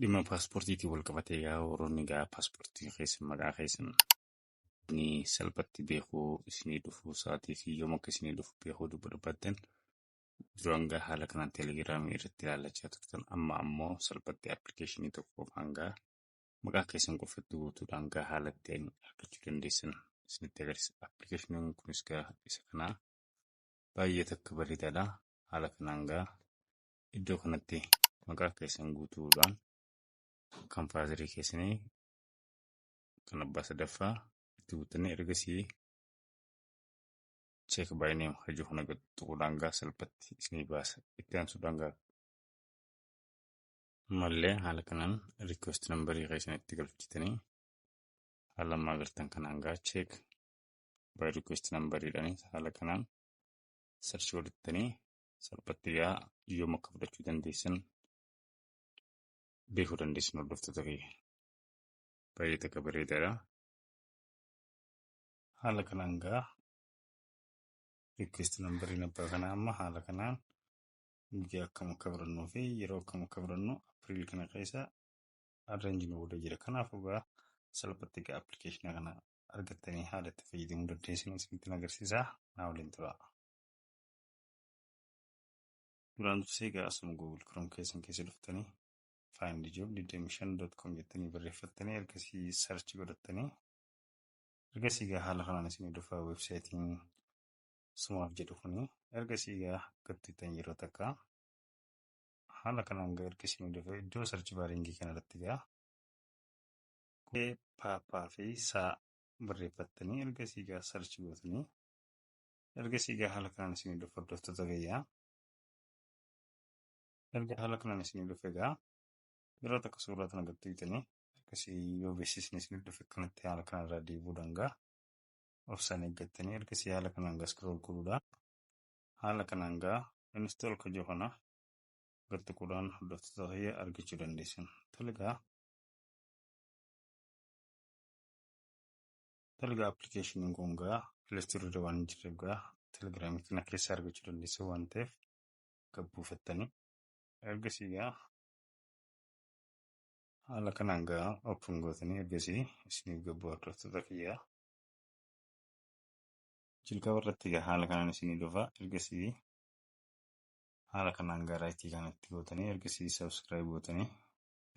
dhimma paaspoortiitiin wal qabatee yaa warroonni gaa paaspoortii keessan maqaa keessan ni salphatti beekuu isinii dhufuu isaatii fi yooma akka isinii dhufu beekuu barbaaddan duraan gaa haala kanaan teelegiraamii irratti ilaallachaa turtan amma ammoo salphatti appilikeeshinii tokko qofaan gaa maqaa keessan qofatti guutuudhaan gaa haala ittiin argachuu dandeessan isinitti agarsiisa. Appilikeeshiniin kunis gaa isa kanaa baay'ee takka bareedaadha. Haala kanaan gaa iddoo kanatti maqaa keessan guutuudhaan kan faazarii keessanii kan abbaa sadaffaa itti guuttanii ergasii cheek baay neem hajuu kana tuquudhaan gaa salphatti isinii baasa. Itti aansuudhaan gaa mallee haala kanaan riikweest nambarii keessanitti galchitanii haala ammaa agartan kanaan gaa cheek baay riikweest nambariidhaan haala kanaan sarchi godhattanii salphatti gaa yooma akka fudhachuu dandeessan beekuu dandeessan hordoftoota kiyya. Baay'ee takka bareedaadha. Haala kanaan gaa riikweest nambariin abbaa kanaa amma haala kanaan guyyaa akkam akka birannuu fi yeroo akkam akka birannu April kana keessa arranjii nu wada jira. Kanaafuu gaa salphatti gaa appilikeeshina kana argattanii haala itti fayyadamuu dandeessan isinitti agarsiisa. Naa waliin tura. Duraan dursee gaa asuma Google Chrome keessan keessa dhuftanii findjob25.com jettanii barreeffattanii ergasii sarchi godhattanii ergasii gaa haala kanaan isinii dhufa weebsaayitiin sumaaf jedhu kuni ergasii gaa gattuutan yeroo takka haala kanaan gaa ergasii isinii dhufa iddoo sarchi baaringii kanarratti gaa paapaa fi saa barreeffattanii ergasii gaa sarchi gootanii ergasii gaa haala kanaan isinii dhufa hordoftoota kiyyaa. Erga haala kanaan isinii dhufe gaa yeroo takka suuraa kana gattuutanii ergasii yoo beeksisni isinii dhufe kanatti haala kanarraa deebi'uudhaan gaa obsaan eeggattanii ergasii haala kanaan gaa scroll godhuudhaan haala kanaan gaa install kajoo kana gattuudhaan hordoftoota kiyya argachuu dandeessan. Telegaa appilikeeshiniin kun gaa pileestoorii waan jirreef gaa telegiraamii kana keessa argachuu dandeessan waan ta'eef gabbuufattanii ergasii gaa haala kanaan gaa open gootanii ergasii isiniif gabbuu hordoftoota kiyyaa. Jalqaba irratti gaa haala kanaan isinii dhufa ergasii haala kanaan gaa raayitii kanatti gootanii ergasii subscribe gootanii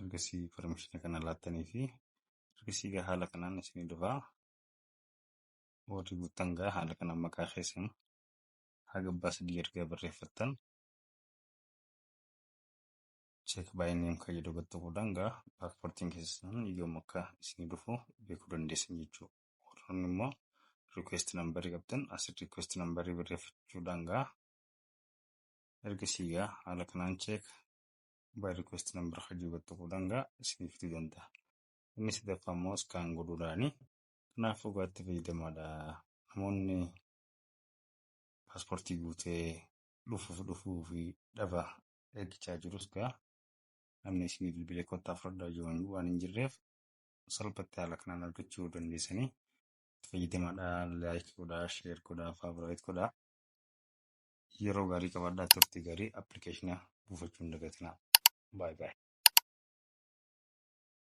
ergasii permishina kana laattanii fi ergasii gaa haala kanaan isinii dhufa. Warri guutan gaa haala kanaan maqaa keessan haga abbaa sadii erga barreeffattan cheek baay neem kan jedhu gattuudhaan gaa paaspoortiin keessan yooma akka isinii dhufu beekuu dandeessan jechuudha. Warroonni immoo riikweest nambarii qabdan as riikweest nambarii barreeffachuudhaan gaa ergasii gaa haala kanaan cheek baay riikweest nambar hajuu gattuudhaan gaa isiniif fiduu danda'a. Inni sadaffaa immoo iskaan godhuudhaani kanaafuu gaa itti fayyadamaadha. Namoonni paaspoortii guutee dhufuu fi dhaba eeggachaa jirus gaa namni isinii bilbilee kottaa fudhadhaa jiran waan hin jirreef salphatti haala kanaan argachuu dandeessanii itti fayyadamaadha. Laayik godhaa, sheer godhaa, faaviraayit godhaa. Yeroo gaarii qabaadhaa, turtii gaarii appilikeeshina buufachuu hin dagatinaa. Baay baay.